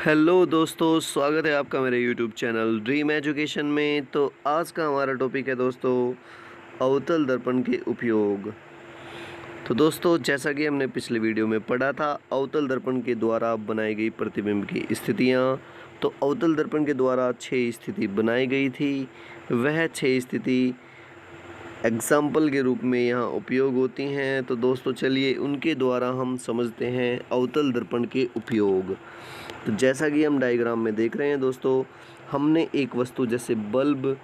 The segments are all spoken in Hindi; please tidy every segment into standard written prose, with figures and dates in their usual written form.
हेलो दोस्तों, स्वागत है आपका मेरे यूट्यूब चैनल ड्रीम एजुकेशन में। तो आज का हमारा टॉपिक है दोस्तों अवतल दर्पण के उपयोग। तो दोस्तों, जैसा कि हमने पिछले वीडियो में पढ़ा था, अवतल दर्पण के द्वारा बनाई गई प्रतिबिंब की स्थितियाँ। तो अवतल दर्पण के द्वारा 6 स्थिति बनाई गई थी। वह 6 स्थिति एग्जाम्पल के रूप में यहाँ उपयोग होती हैं। तो दोस्तों चलिए उनके द्वारा हम समझते हैं अवतल दर्पण के उपयोग। तो जैसा कि हम डायग्राम में देख रहे हैं दोस्तों, हमने एक वस्तु जैसे बल्ब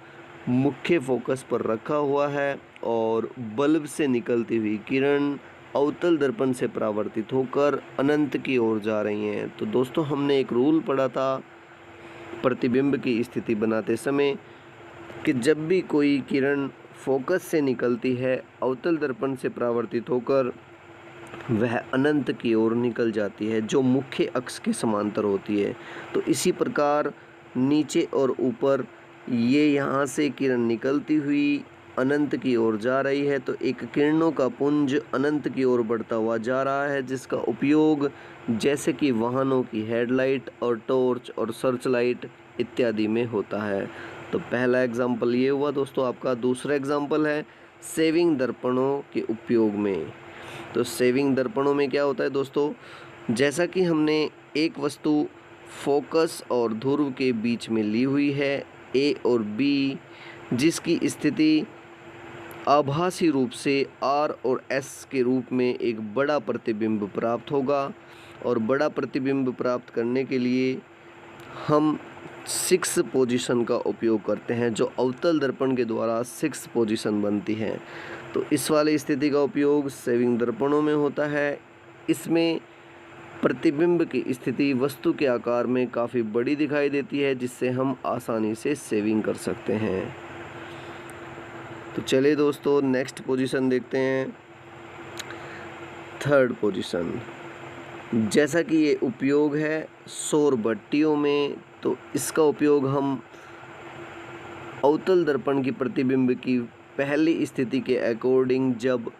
मुख्य फोकस पर रखा हुआ है और बल्ब से निकलती हुई किरण अवतल दर्पण से परावर्तित होकर अनंत की ओर जा रही हैं। तो दोस्तों हमने एक रूल पढ़ा था प्रतिबिंब की स्थिति बनाते समय कि जब भी कोई किरण फोकस से निकलती है अवतल दर्पण से परावर्तित होकर वह अनंत की ओर निकल जाती है, जो मुख्य अक्ष के समांतर होती है। तो इसी प्रकार नीचे और ऊपर ये यहाँ से किरण निकलती हुई अनंत की ओर जा रही है। तो एक किरणों का पुंज अनंत की ओर बढ़ता हुआ जा रहा है, जिसका उपयोग जैसे कि वाहनों की हेडलाइट और टॉर्च और सर्च लाइट इत्यादि में होता है। तो पहला एग्जाम्पल ये हुआ दोस्तों आपका। दूसरा एग्जाम्पल है सेविंग दर्पणों के उपयोग में। तो सेविंग दर्पणों में क्या होता है दोस्तों, जैसा कि हमने एक वस्तु फोकस और ध्रुव के बीच में ली हुई है ए और बी, जिसकी स्थिति आभासी रूप से आर और एस के रूप में एक बड़ा प्रतिबिंब प्राप्त होगा। और बड़ा प्रतिबिंब प्राप्त करने के लिए हम 6 पोजीशन का उपयोग करते हैं, जो अवतल दर्पण के द्वारा 6 पोजीशन बनती हैं। तो इस वाली स्थिति का उपयोग सेविंग दर्पणों में होता है। इसमें प्रतिबिंब की स्थिति वस्तु के आकार में काफ़ी बड़ी दिखाई देती है, जिससे हम आसानी से सेविंग कर सकते हैं। तो चलिए दोस्तों नेक्स्ट पोजीशन देखते हैं, थर्ड पोजीशन। जैसा कि ये उपयोग है सौर भट्टियों में, तो इसका उपयोग हम अवतल दर्पण की प्रतिबिंब की पहली स्थिति के अकॉर्डिंग जब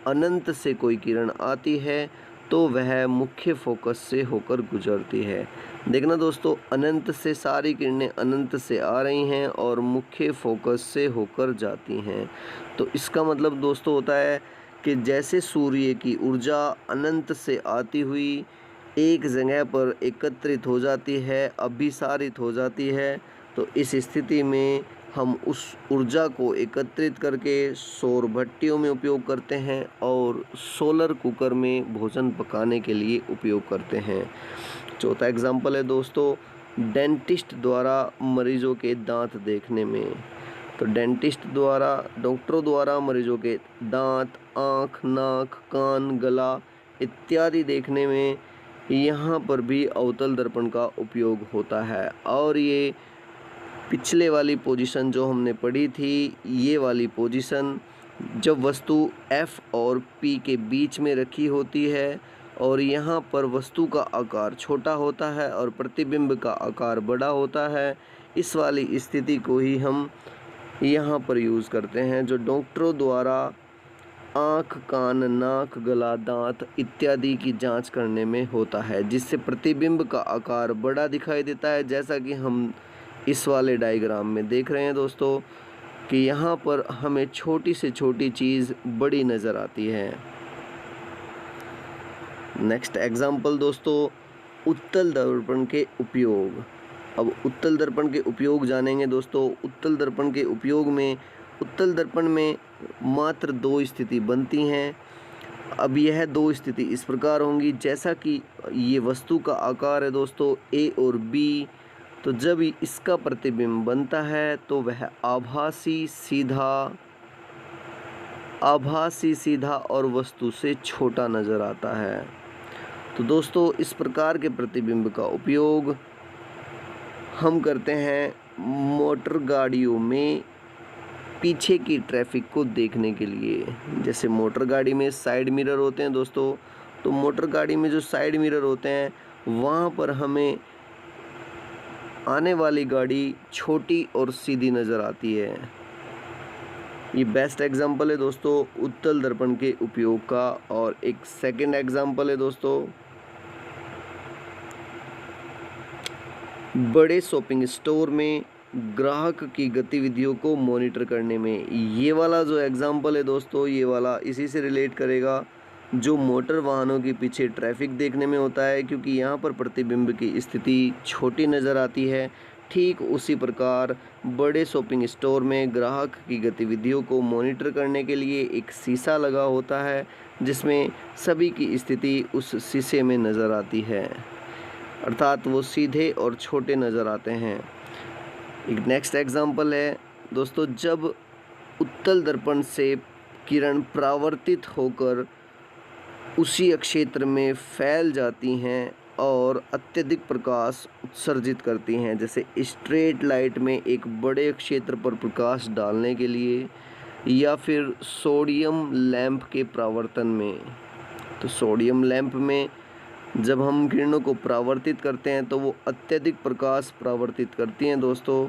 अनंत से कोई किरण आती है तो वह मुख्य फोकस से होकर गुजरती है। देखना दोस्तों, अनंत से सारी किरणें अनंत से आ रही हैं और मुख्य फोकस से होकर जाती हैं। तो इसका मतलब दोस्तों होता है कि जैसे सूर्य की ऊर्जा अनंत से आती हुई एक जगह पर एकत्रित हो जाती है, अभिसारित हो जाती है, तो इस स्थिति में हम उस ऊर्जा को एकत्रित करके सौर भट्टियों में उपयोग करते हैं और सोलर कुकर में भोजन पकाने के लिए उपयोग करते हैं। चौथा एग्जाम्पल है दोस्तों डेंटिस्ट द्वारा मरीजों के दांत देखने में। तो डेंटिस्ट द्वारा, डॉक्टरों द्वारा मरीजों के दांत, आँख, नाक, कान, गला इत्यादि देखने में यहाँ पर भी अवतल दर्पण का उपयोग होता है। और ये पिछले वाली पोजीशन जो हमने पढ़ी थी, ये वाली पोजीशन जब वस्तु F और P के बीच में रखी होती है और यहाँ पर वस्तु का आकार छोटा होता है और प्रतिबिंब का आकार बड़ा होता है, इस वाली स्थिति को ही हम यहाँ पर यूज़ करते हैं, जो डॉक्टरों द्वारा आँख, कान, नाक, गला, दांत इत्यादि की जांच करने में होता है, जिससे प्रतिबिंब का आकार बड़ा दिखाई देता है। जैसा कि हम इस वाले डायग्राम में देख रहे हैं दोस्तों कि यहाँ पर हमें छोटी से छोटी चीज़ बड़ी नज़र आती है। नेक्स्ट एग्जाम्पल दोस्तों उत्तल दर्पण के उपयोग। अब उत्तल दर्पण के उपयोग जानेंगे दोस्तों। उत्तल दर्पण के उपयोग में उत्तल दर्पण में मात्र 2 स्थिति बनती हैं। अब यह 2 स्थिति इस प्रकार होंगी, जैसा कि ये वस्तु का आकार है दोस्तों ए और बी, तो जब इसका प्रतिबिंब बनता है तो वह आभासी सीधा और वस्तु से छोटा नज़र आता है। तो दोस्तों इस प्रकार के प्रतिबिंब का उपयोग हम करते हैं मोटर गाड़ियों में पीछे की ट्रैफिक को देखने के लिए। जैसे मोटर गाड़ी में साइड मिरर होते हैं दोस्तों, तो मोटर गाड़ी में जो साइड मिरर होते हैं वहाँ पर हमें आने वाली गाड़ी छोटी और सीधी नज़र आती है। ये बेस्ट एग्जांपल है दोस्तों उत्तल दर्पण के उपयोग का। और एक सेकंड एग्जांपल है दोस्तों बड़े शॉपिंग स्टोर में ग्राहक की गतिविधियों को मॉनिटर करने में। ये वाला जो एग्ज़ाम्पल है दोस्तों, ये वाला इसी से रिलेट करेगा जो मोटर वाहनों के पीछे ट्रैफिक देखने में होता है, क्योंकि यहाँ पर प्रतिबिंब की स्थिति छोटी नज़र आती है। ठीक उसी प्रकार बड़े शॉपिंग स्टोर में ग्राहक की गतिविधियों को मॉनिटर करने के लिए एक शीशा लगा होता है, जिसमें सभी की स्थिति उस शीशे में नज़र आती है, अर्थात वो सीधे और छोटे नज़र आते हैं। एक नेक्स्ट एग्जांपल है दोस्तों, जब उत्तल दर्पण से किरण परावर्तित होकर उसी क्षेत्र में फैल जाती हैं और अत्यधिक प्रकाश उत्सर्जित करती हैं, जैसे स्ट्रेट लाइट में एक बड़े क्षेत्र पर प्रकाश डालने के लिए, या फिर सोडियम लैंप के परावर्तन में। तो सोडियम लैंप में जब हम किरणों को परावर्तित करते हैं तो वो अत्यधिक प्रकाश परावर्तित करती हैं दोस्तों।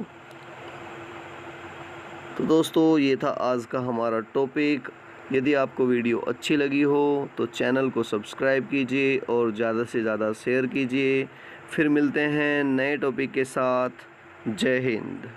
तो दोस्तों ये था आज का हमारा टॉपिक। यदि आपको वीडियो अच्छी लगी हो तो चैनल को सब्सक्राइब कीजिए और ज़्यादा से ज़्यादा शेयर कीजिए। फिर मिलते हैं नए टॉपिक के साथ। जय हिंद।